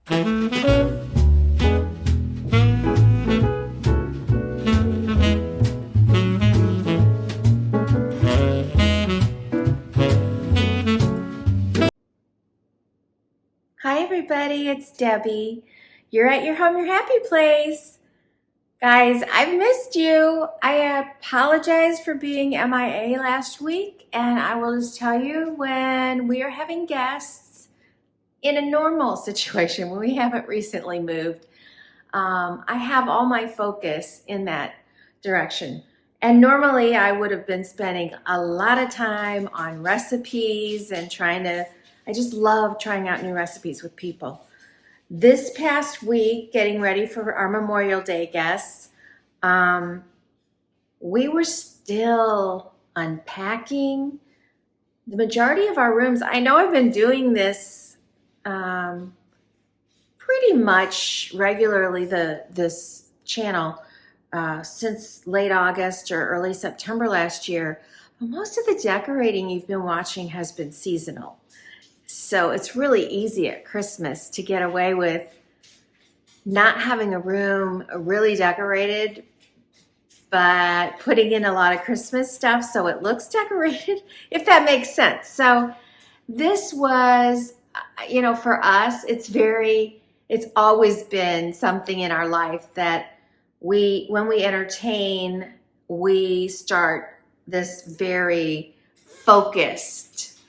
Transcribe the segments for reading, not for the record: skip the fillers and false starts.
Hi everybody, it's Debbie. You're at your home, your happy place. Guys, I've missed you. I apologize for being MIA last week, and I will just tell you when we are having guests in a normal situation, when we haven't recently moved, I have all my focus in that direction. And normally I would have been spending a lot of time on recipes and I just love trying out new recipes with people. This past week, getting ready for our Memorial Day guests, we were still unpacking the majority of our rooms. I know I've been doing this pretty much regularly, this channel, since late August or early September last year. But most of the decorating you've been watching has been seasonal. So it's really easy at Christmas to get away with not having a room really decorated, but putting in a lot of Christmas stuff so it looks decorated, if that makes sense. So this was, for us, it's always been something in our life that when we entertain, we start this very focused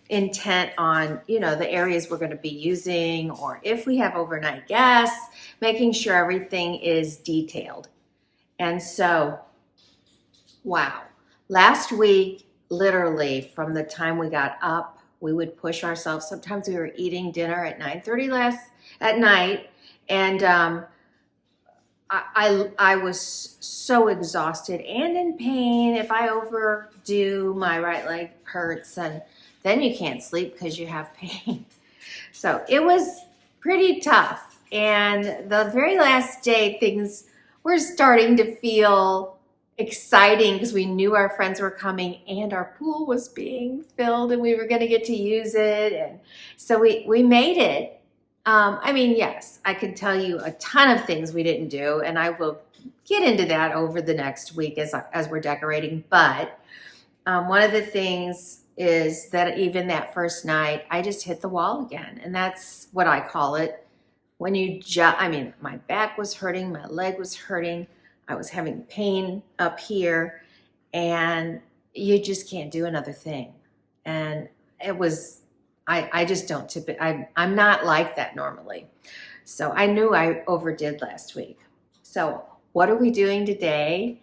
intent on, the areas we're going to be using, or if we have overnight guests, making sure everything is detailed. And so, wow, last week, literally from the time we got up, we would push ourselves. Sometimes we were eating dinner at 9:30 at night, and I was so exhausted and in pain. If I overdo, my right leg hurts, and then you can't sleep because you have pain. So it was pretty tough. And the very last day, things were starting to feel exciting because we knew our friends were coming and our pool was being filled and we were going to get to use it. And so we made it. Yes, I could tell you a ton of things we didn't do, and I will get into that over the next week as we're decorating. But one of the things is that even that first night, I just hit the wall again. And that's what I call it. When my back was hurting, my leg was hurting, I was having pain up here, and you just can't do another thing. And it was, I just don't I'm not like that normally. So I knew I overdid last week. So what are we doing today?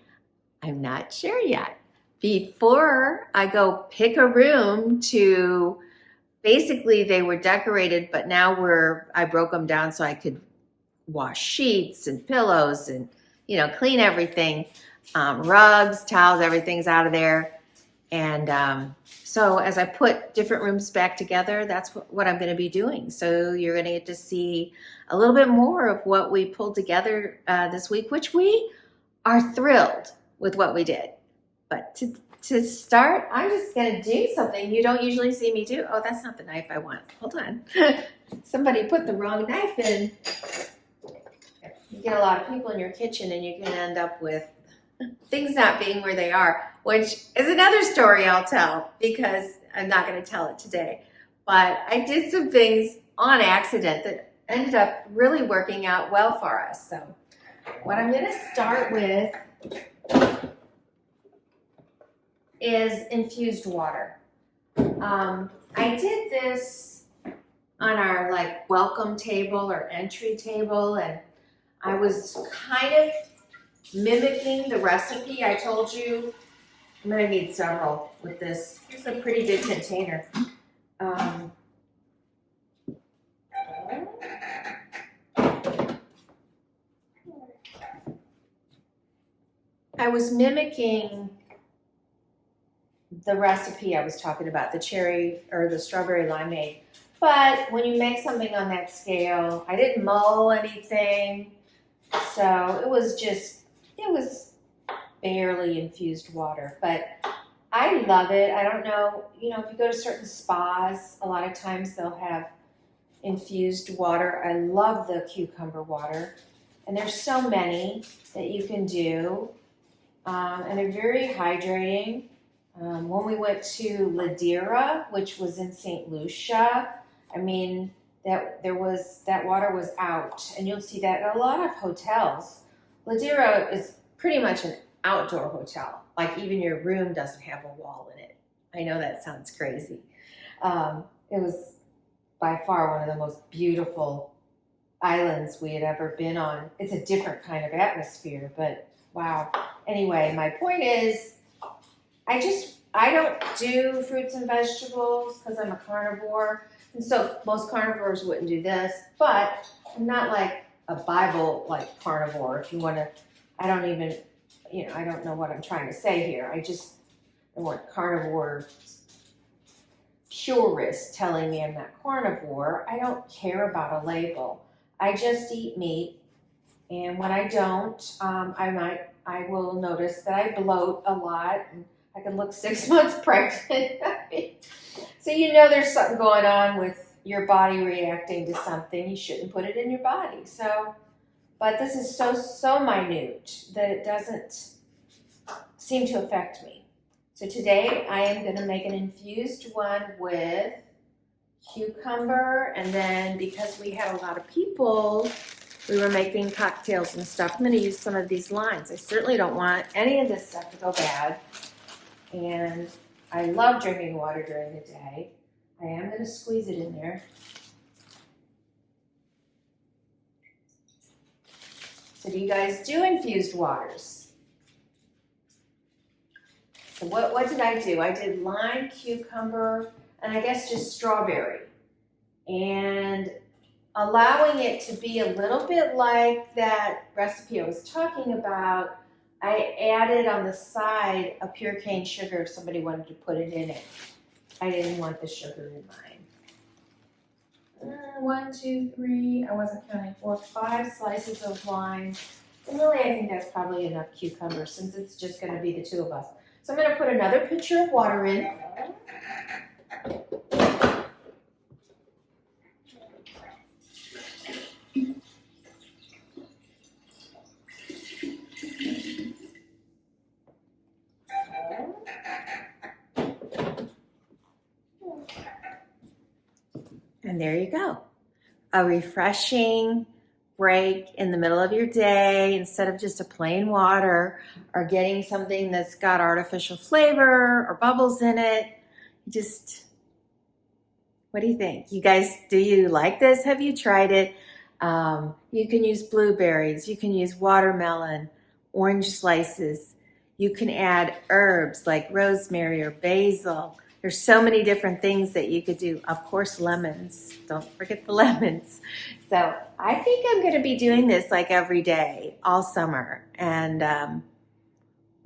I'm not sure yet. Before I go pick a room to, basically they were decorated, but now I broke them down so I could wash sheets and pillows and, clean everything. Rugs, towels, everything's out of there. And so as I put different rooms back together, that's what I'm going to be doing. So you're going to get to see a little bit more of what we pulled together this week, which we are thrilled with what we did. But to start, I'm just going to do something you don't usually see me do. Oh, that's not the knife I want. Hold on. Somebody put the wrong knife in. You get a lot of people in your kitchen and you can end up with things not being where they are, which is another story I'll tell because I'm not going to tell it today. But I did some things on accident that ended up really working out well for us. So what I'm going to start with is infused water. I did this on our welcome table or entry table, and I was kind of mimicking the recipe I told you. I'm gonna need several with this. It's a pretty big container. I was mimicking the recipe I was talking about, the cherry or the strawberry limeade. But when you make something on that scale, I didn't mull anything. So it was barely infused water, but I love it. I don't know, if you go to certain spas, a lot of times they'll have infused water. I love the cucumber water. And there's so many that you can do. And they're very hydrating. When we went to Ladera, which was in St. Lucia, I mean, that water was out. And you'll see that at a lot of hotels. Ladera is pretty much an outdoor hotel. Like even your room doesn't have a wall in it. I know that sounds crazy. It was by far one of the most beautiful islands we had ever been on. It's a different kind of atmosphere, but wow. Anyway, my point is, I don't do fruits and vegetables because I'm a carnivore. And so most carnivores wouldn't do this, but I'm not like a Bible like carnivore. If you want to, I don't even, I don't know what I'm trying to say here. I want carnivore purists telling me I'm not carnivore. I don't care about a label. I just eat meat, and when I don't, I will notice that I bloat a lot, and I can look 6 months pregnant. So there's something going on with your body reacting to something. You shouldn't put it in your body. So, but this is so minute that it doesn't seem to affect me. So today I am going to make an infused one with cucumber, and then because we had a lot of people, we were making cocktails and stuff. I'm going to use some of these limes. I certainly don't want any of this stuff to go bad. And I love drinking water during the day. I am going to squeeze it in there. So do you guys do infused waters? So what did I do? I did lime, cucumber, and I guess just strawberry. And allowing it to be a little bit like that recipe I was talking about, I added on the side a pure cane sugar if somebody wanted to put it in it. I didn't want the sugar in mine. 1, 2, 3, I wasn't counting, 4, 5 slices of lime. And really, I think that's probably enough cucumber since it's just going to be the two of us. So I'm going to put another pitcher of water in. And there you go. A refreshing break in the middle of your day instead of just a plain water or getting something that's got artificial flavor or bubbles in it. What do you think? You guys, do you like this? Have you tried it? You can use blueberries. You can use watermelon, orange slices. You can add herbs like rosemary or basil. There's so many different things that you could do. Of course, lemons. Don't forget the lemons. So I think I'm going to be doing this like every day, all summer. And I'm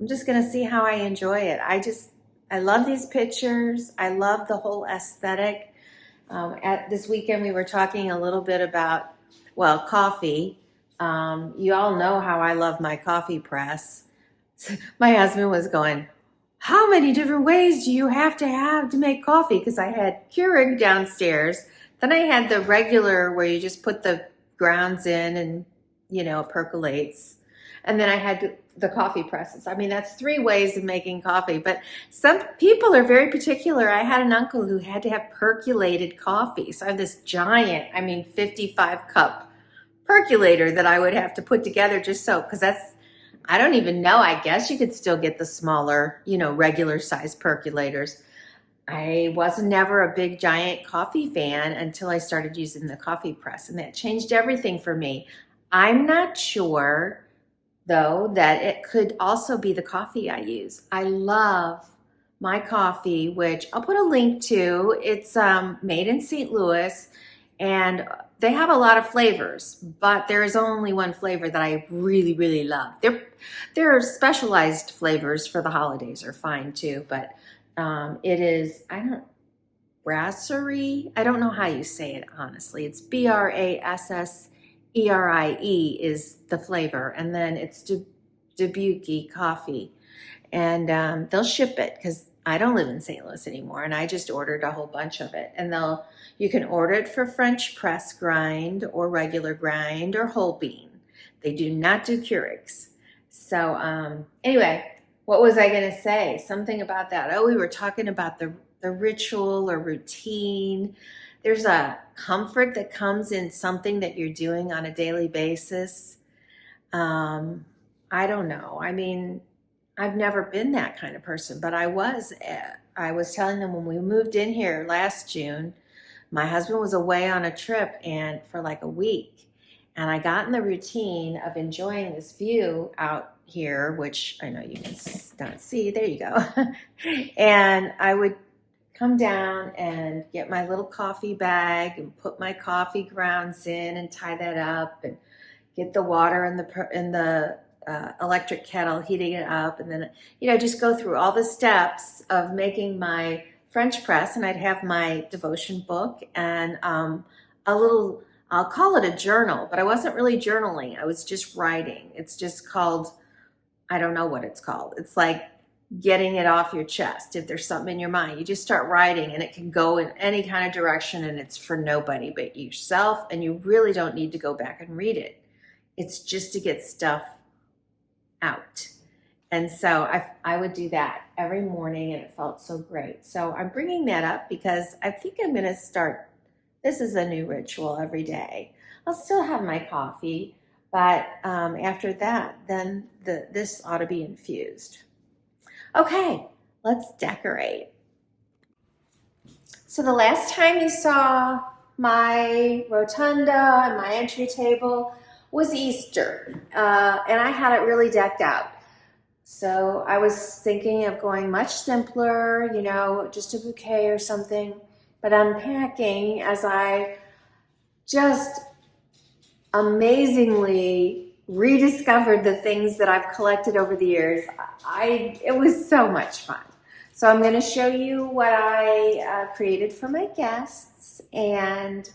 just going to see how I enjoy it. I love these pictures. I love the whole aesthetic. At this weekend, we were talking a little bit about, coffee. You all know how I love my coffee press. My husband was going, how many different ways do you have to make coffee? Because I had Keurig downstairs. Then I had the regular where you just put the grounds in and, it percolates. And then I had the coffee presses. I mean, that's 3 ways of making coffee. But some people are very particular. I had an uncle who had to have percolated coffee. So I have this giant, 55-cup percolator that I would have to put together just so, because I don't even know. I guess you could still get the smaller, regular size percolators. I was never a big giant coffee fan until I started using the coffee press, and that changed everything for me. I'm not sure, though, that it could also be the coffee I use. I love my coffee, which I'll put a link to. It's made in St. Louis, and they have a lot of flavors, but there is only one flavor that I really, really love. There are specialized flavors for the holidays are fine too, but it is, brasserie. I don't know how you say it, honestly. It's BRASSERIE is the flavor, and then it's BBQa coffee. And they'll ship it because I don't live in St. Louis anymore, and I just ordered a whole bunch of it. And you can order it for French press grind or regular grind or whole bean. They do not do Keurigs. So anyway, what was I going to say? Something about that. Oh, we were talking about the ritual or routine. There's a comfort that comes in something that you're doing on a daily basis. I don't know. I mean, I've never been that kind of person, but I was telling them when we moved in here last June, my husband was away on a trip and for like a week, and I got in the routine of enjoying this view out here, which I know you can not see. There you go. And I would come down and get my little coffee bag and put my coffee grounds in and tie that up and get the water in the electric kettle, heating it up, and then, just go through all the steps of making my French press. And I'd have my devotion book and a little, I'll call it a journal, but I wasn't really journaling. I was just writing. It's just called, I don't know what it's called. It's like getting it off your chest. If there's something in your mind, you just start writing, and it can go in any kind of direction, and it's for nobody but yourself, and you really don't need to go back and read it. It's just to get stuff out. And so I would do that every morning, and it felt so great. So I'm bringing that up because I think I'm going to start, this is a new ritual every day. I'll still have my coffee, but after that, then this ought to be infused. Okay, let's decorate. So the last time you saw my rotunda and my entry table was Easter, and I had it really decked out. So I was thinking of going much simpler, just a bouquet or something, but unpacking as I just amazingly rediscovered the things that I've collected over the years. It was so much fun. So I'm going to show you what I created for my guests, and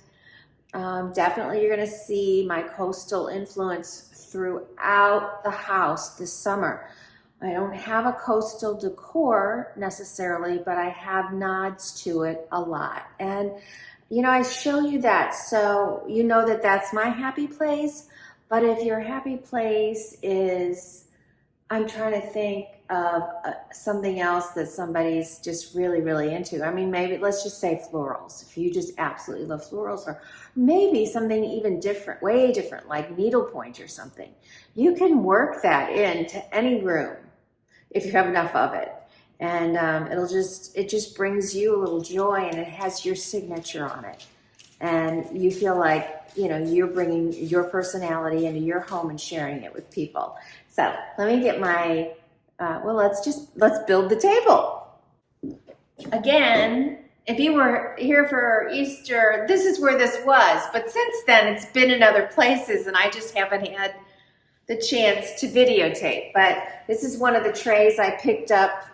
definitely you're going to see my coastal influence throughout the house this summer. I don't have a coastal decor necessarily, but I have nods to it a lot. And, I show you that so you know that that's my happy place. But if your happy place is, I'm trying to think of something else that somebody's just really, really into. I mean, maybe let's just say florals. If you just absolutely love florals, or maybe something even different, way different, like needlepoint or something. You can work that into any room if you have enough of it. And it just brings you a little joy, and it has your signature on it. And you feel like, you're bringing your personality into your home and sharing it with people. So let me get my, let's build the table. Again, if you were here for Easter, this is where this was. But since then, it's been in other places, and I just haven't had the chance to videotape. But this is one of the trays I picked up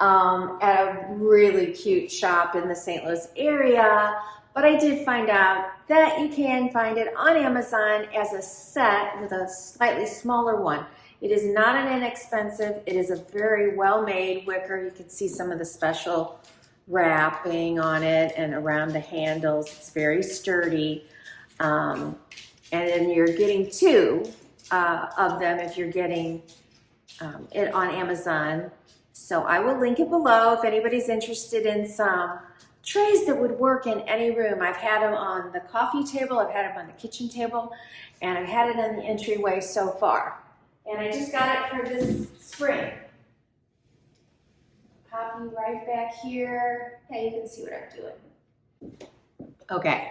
at a really cute shop in the St. Louis area. But I did find out that you can find it on Amazon as a set with a slightly smaller one. It is not an inexpensive. It is a very well-made wicker. You can see some of the special wrapping on it and around the handles. It's very sturdy. And then you're getting two of them if you're getting it on Amazon. So I will link it below if anybody's interested in some trays that would work in any room. I've had them on the coffee table, I've had them on the kitchen table, and I've had it on the entryway so far. And I just got it for this spring. Pop you right back here. Hey, you can see what I'm doing. Okay,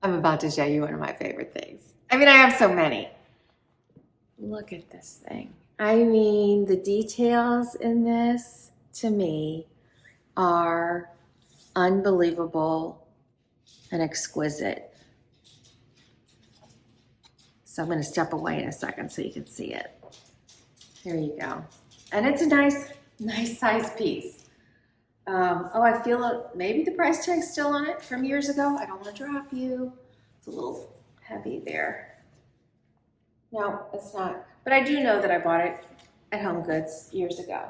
I'm about to show you one of my favorite things. I mean, I have so many. Look at this thing. I mean, the details in this, to me, are unbelievable and exquisite. So I'm going to step away in a second so you can see it. There you go. And it's a nice size piece. I feel it, maybe the price tag's still on it from years ago. I don't want to drop you. It's a little heavy there. No, it's not. But I do know that I bought it at Home Goods years ago.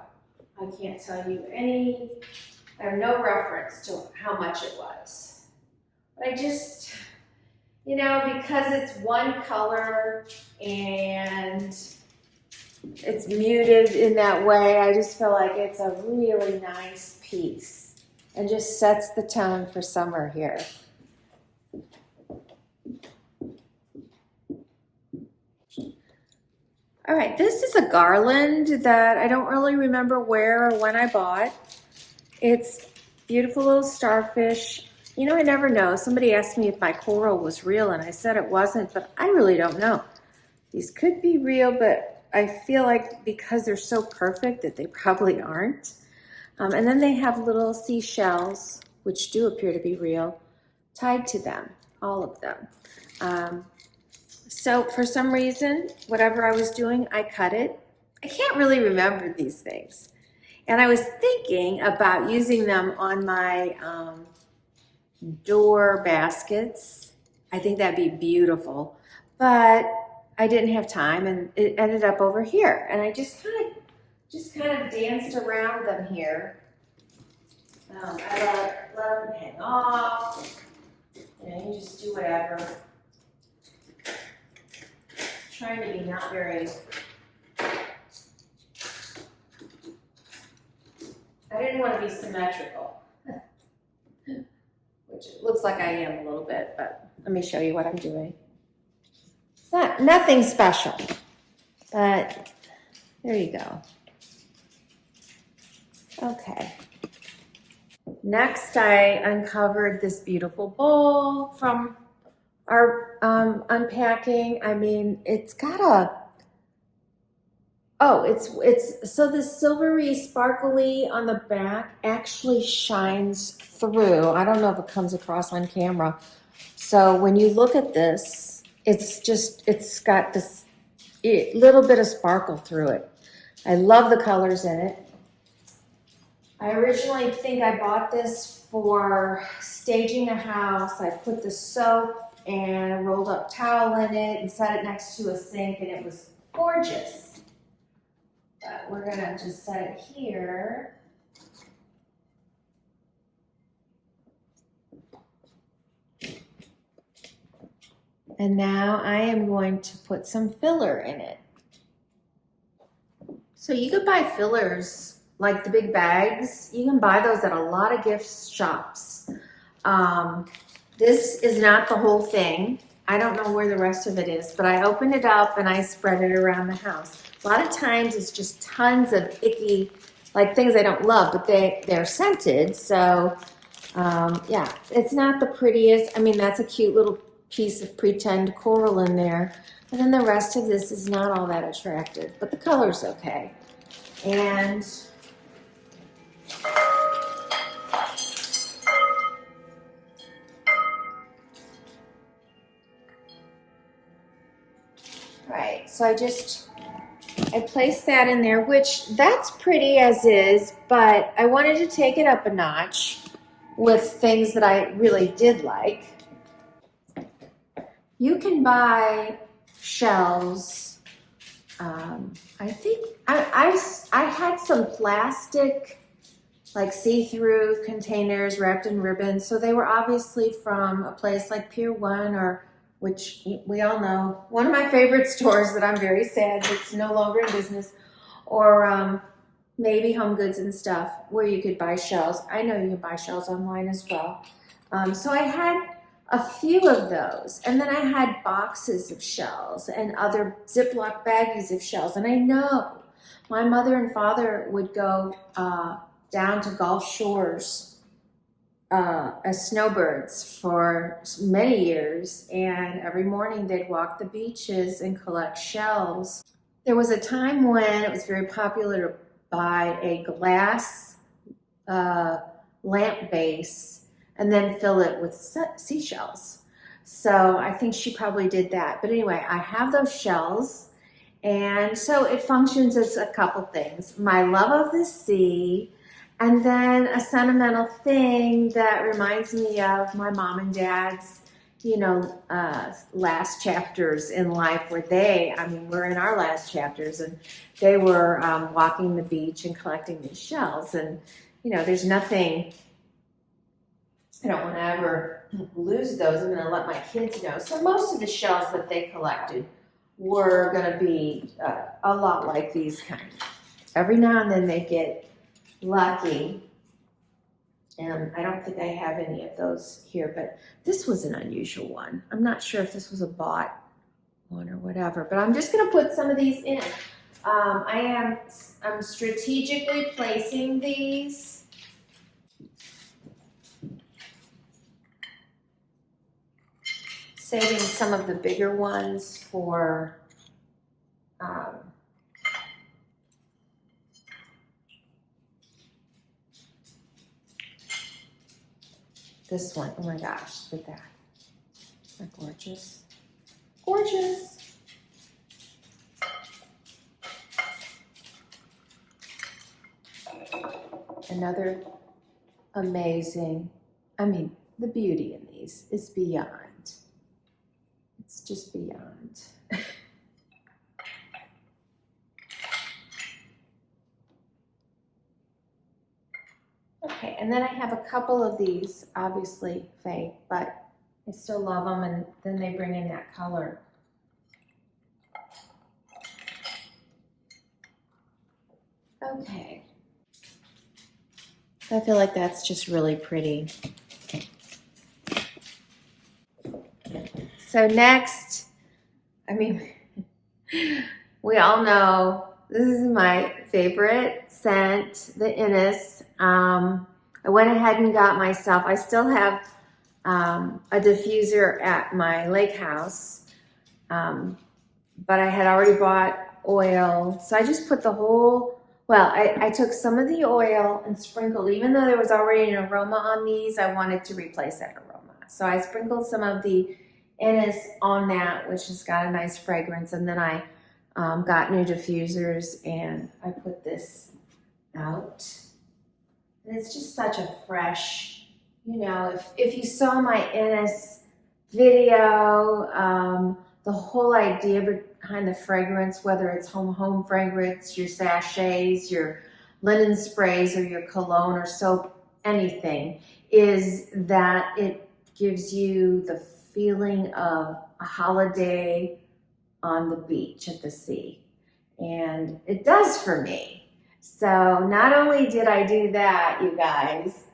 I can't tell you any, I have no reference to how much it was. But I just, you know, because it's one color and it's muted in that way, I just feel like it's a really nice piece and just sets the tone for summer here. All right, this is a garland that I don't really remember where or when I bought. It's beautiful little starfish. You know, I never know. Somebody asked me if my coral was real, and I said it wasn't, but I really don't know. These could be real, but I feel like because they're so perfect that they probably aren't. And then they have little seashells, which do appear to be real, tied to them, all of them. So for some reason, whatever I was doing, I cut it. I can't really remember these things. And I was thinking about using them on my door baskets. I think that'd be beautiful. But I didn't have time, and it ended up over here. And I just kind of danced around them here. I let them hang off. You know, you just do whatever. Trying to be not very, I didn't want to be symmetrical, which it looks like I am a little bit, but let me show you what I'm doing. It's nothing special, but there you go. Okay. Next, I uncovered this beautiful bowl from our Unpacking. I mean, it's got a, so the silvery sparkly on the back actually shines through. I don't know if it comes across on camera. So when you look at this, it's got this little bit of sparkle through it. I love the colors in it. I originally think I bought this for staging a house. I put the soap and a rolled up towel in it and set it next to a sink, and it was gorgeous. But we're gonna just set it here. And now I am going to put some filler in it. So you could buy fillers, like the big bags. You can buy those at a lot of gift shops. This is not the whole thing. I don't know where the rest of it is, but I opened it up and I spread it around the house. A lot of times it's just tons of icky, like things I don't love, but they're scented. So yeah, it's not the prettiest. I mean, that's a cute little piece of pretend coral in there. And then the rest of this is not all that attractive, but the color's okay. And right, so I placed that in there, which that's pretty as is, but I wanted to take it up a notch with things that I really did like. You can buy shells. I think I had some plastic, like see-through containers wrapped in ribbon, so they were obviously from a place like Pier 1, or which we all know, one of my favorite stores that I'm very sad that's no longer in business, or maybe Home Goods and stuff, where you could buy shells. I know you can buy shells online as well. So I had a few of those, and then I had boxes of shells and other Ziploc baggies of shells. And I know my mother and father would go down to Gulf Shores as snowbirds for many years, and every morning they'd walk the beaches and collect shells. There was a time when it was very popular to buy a glass lamp base and then fill it with seashells. So I think she probably did that. But anyway, I have those shells, and so it functions as a couple things. My love of the sea, and then a sentimental thing that reminds me of my mom and dad's you know, last chapters in life where they, I mean, we're in our last chapters, and they were walking the beach and collecting these shells. And, you know, there's nothing, I don't want to ever lose those. I'm going to let my kids know. So most of the shells that they collected were going to be a lot like these kind. Every now and then they get lucky. And I don't think I have any of those here, but this was an unusual one. I'm not sure if this was a bought one or whatever, but I'm just gonna put some of these in. I'm strategically placing these. Saving some of the bigger ones for this one. Oh my gosh, look at that. Isn't that gorgeous? Gorgeous. Another amazing, I mean, the beauty in these is beyond. It's just beyond. Okay, and then I have a couple of these, obviously fake, but I still love them, and then they bring in that color. Okay. I feel like that's just really pretty. So next, I mean, we all know this is my favorite scent, the Innis. I went ahead and got myself, I still have a diffuser at my lake house, but I had already bought oil. So I just put the whole, well, I took some of the oil and sprinkled, even though there was already an aroma on these, I wanted to replace that aroma. So I sprinkled some of the Innis on that, which has got a nice fragrance. And then I got new diffusers and I put this out. And it's just such a fresh, you know, if you saw my Innis video, the whole idea behind the fragrance, whether it's home fragrance, your sachets, your linen sprays, or your cologne or soap, anything, is that it gives you the feeling of a holiday on the beach at the sea. And it does for me. So not only did I do that, you guys,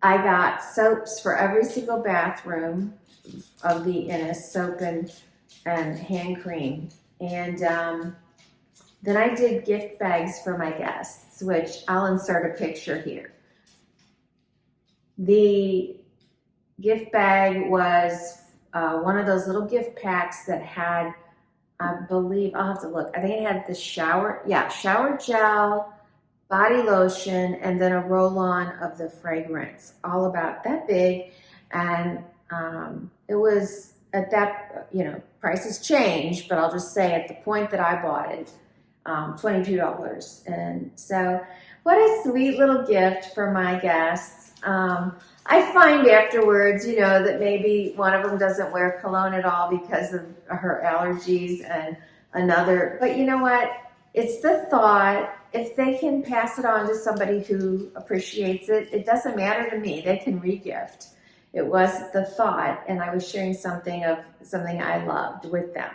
I got soaps for every single bathroom of the Innis, soap and hand cream. And then I did gift bags for my guests, which I'll insert a picture here. The gift bag was one of those little gift packs that had, I believe, I'll have to look. I think it had the shower gel, body lotion, and then a roll-on of the fragrance, all about that big. And it was at that, you know, prices change, but I'll just say at the point that I bought it, $22. And so what a sweet little gift for my guests. I find afterwards, you know, that maybe one of them doesn't wear cologne at all because of her allergies, and another, but you know what? It's the thought. If they can pass it on to somebody who appreciates it, it doesn't matter to me. They can re-gift. It was the thought, and I was sharing something I loved with them.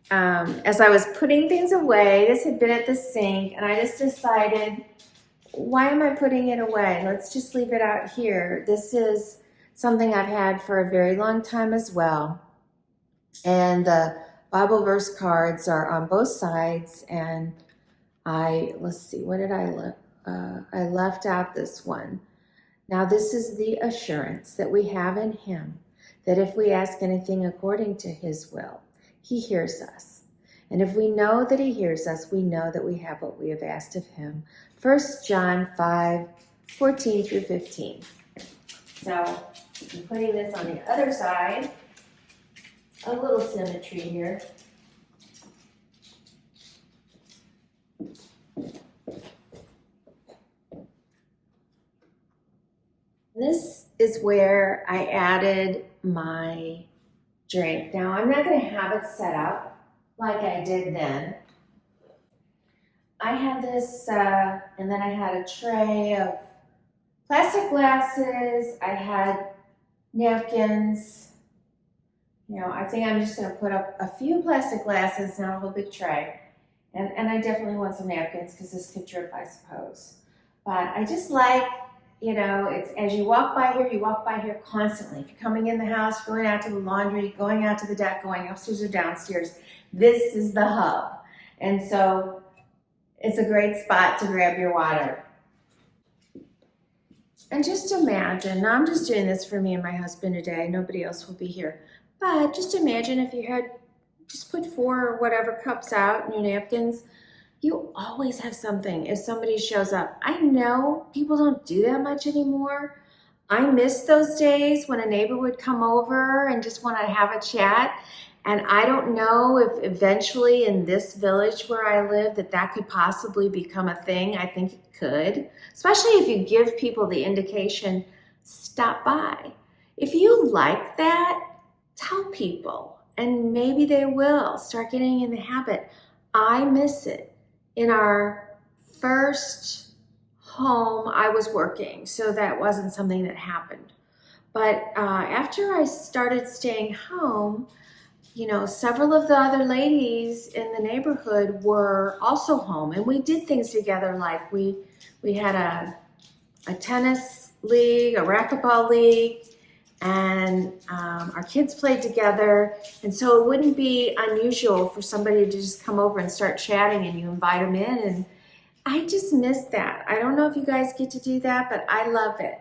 As I was putting things away, this had been at the sink, and I just decided, why am I putting it away? Let's just leave it out here. This is something I've had for a very long time as well. And the Bible verse cards are on both sides. And let's see, what did I left out this one. Now this is the assurance that we have in him, that if we ask anything according to his will, he hears us. And if we know that he hears us, we know that we have what we have asked of him. 1 John 5:14 through 15. So I'm putting this on the other side. A little symmetry here. This is where I added my drink. Now, I'm not going to have it set up like I did then. I had this, and then I had a tray of plastic glasses. I had napkins. You know, I think I'm just going to put up a few plastic glasses, not a whole big tray. And I definitely want some napkins because this could drip, I suppose. But I just like, you know, it's as you walk by here constantly. If you're coming in the house, going out to the laundry, going out to the deck, going upstairs or downstairs, this is the hub. And so it's a great spot to grab your water. And just imagine, now I'm just doing this for me and my husband today, nobody else will be here. But just imagine if you had just put 4 or whatever cups out in your napkins. You always have something if somebody shows up. I know people don't do that much anymore. I miss those days when a neighbor would come over and just want to have a chat. And I don't know if eventually in this village where I live that could possibly become a thing. I think it could, especially if you give people the indication, stop by. If you like that, tell people and maybe they will start getting in the habit. I miss it. In our first home, I was working, so that wasn't something that happened. But after I started staying home, you know, several of the other ladies in the neighborhood were also home, and we did things together. Like we had a tennis league, a racquetball league, and our kids played together. And so it wouldn't be unusual for somebody to just come over and start chatting and you invite them in. And I just miss that. I don't know if you guys get to do that, but I love it.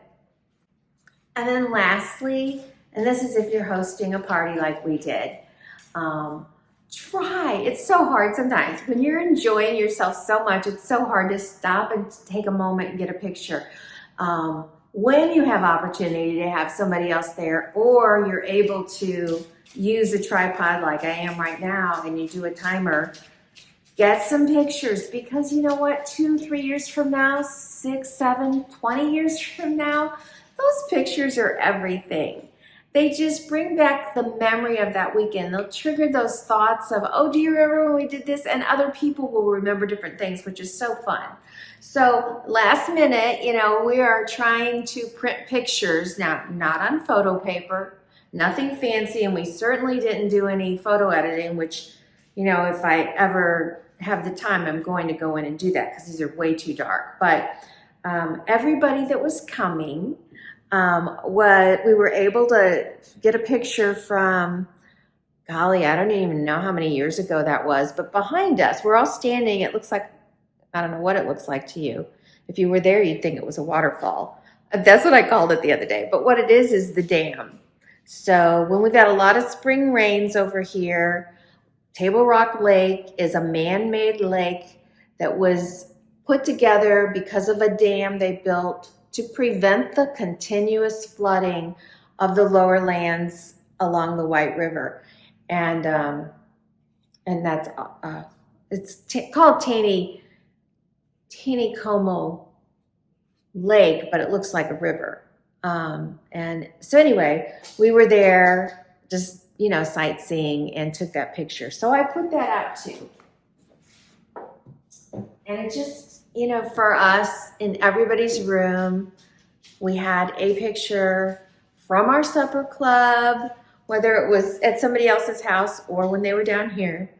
And then lastly, and this is if you're hosting a party like we did, try. It's so hard sometimes. When you're enjoying yourself so much, it's so hard to stop and take a moment and get a picture. When you have opportunity to have somebody else there, or you're able to use a tripod like I am right now and you do a timer, get some pictures, because you know what, 2, 3 years from now, 6, 7, 20 years from now, those pictures are everything. They just bring back the memory of that weekend. They'll trigger those thoughts of, oh, do you remember when we did this? And other people will remember different things, which is so fun. So last minute, you know, we are trying to print pictures, now not on photo paper, nothing fancy, and we certainly didn't do any photo editing, which, you know, if I ever have the time, I'm going to go in and do that because these are way too dark. But everybody that was coming, we were able to get a picture from, golly, I don't even know how many years ago that was, but behind us, we're all standing, it looks like, I don't know what it looks like to you. If you were there, you'd think it was a waterfall. That's what I called it the other day. But what it is the dam. So when we've got a lot of spring rains over here, Table Rock Lake is a man-made lake that was put together because of a dam they built to prevent the continuous flooding of the lower lands along the White River. And that's, it's called Taneycomo Lake, but it looks like a river. And so anyway, we were there just, you know, sightseeing and took that picture. So I put that out too. And it just, you know, for us in everybody's room, we had a picture from our supper club, whether it was at somebody else's house or when they were down here,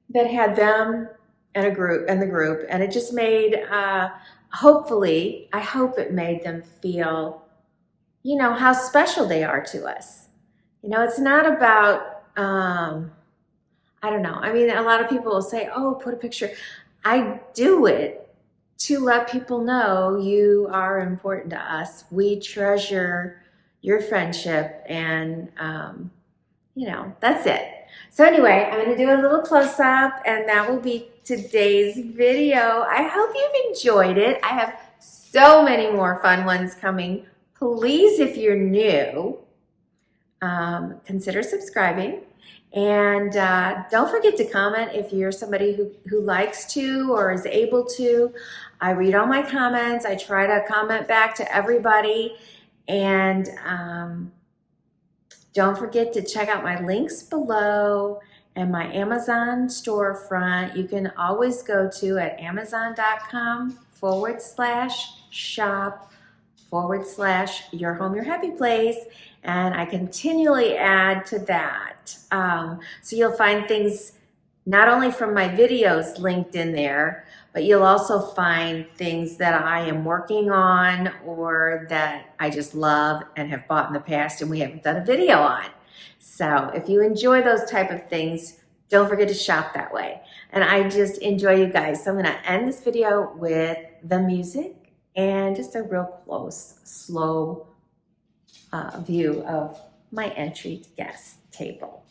that had them and the group, and it just made, hopefully, I hope it made them feel, you know, how special they are to us. You know, it's not about, I don't know. I mean, a lot of people will say, oh, put a picture. I do it to let people know you are important to us. We treasure your friendship, and, you know, that's it. So anyway, I'm going to do a little close-up, and that will be today's video. I hope you've enjoyed it. I have so many more fun ones coming. Please, if you're new, consider subscribing. And don't forget to comment if you're somebody who likes to or is able to. I read all my comments. I try to comment back to everybody. And don't forget to check out my links below and my Amazon storefront. You can always go to at amazon.com/shop/your home, your happy place. And I continually add to that. So you'll find things not only from my videos linked in there, but you'll also find things that I am working on or that I just love and have bought in the past and we haven't done a video on. So if you enjoy those type of things, don't forget to shop that way. And I just enjoy you guys. So I'm gonna end this video with the music and just a real close, slow view of my entry guest table.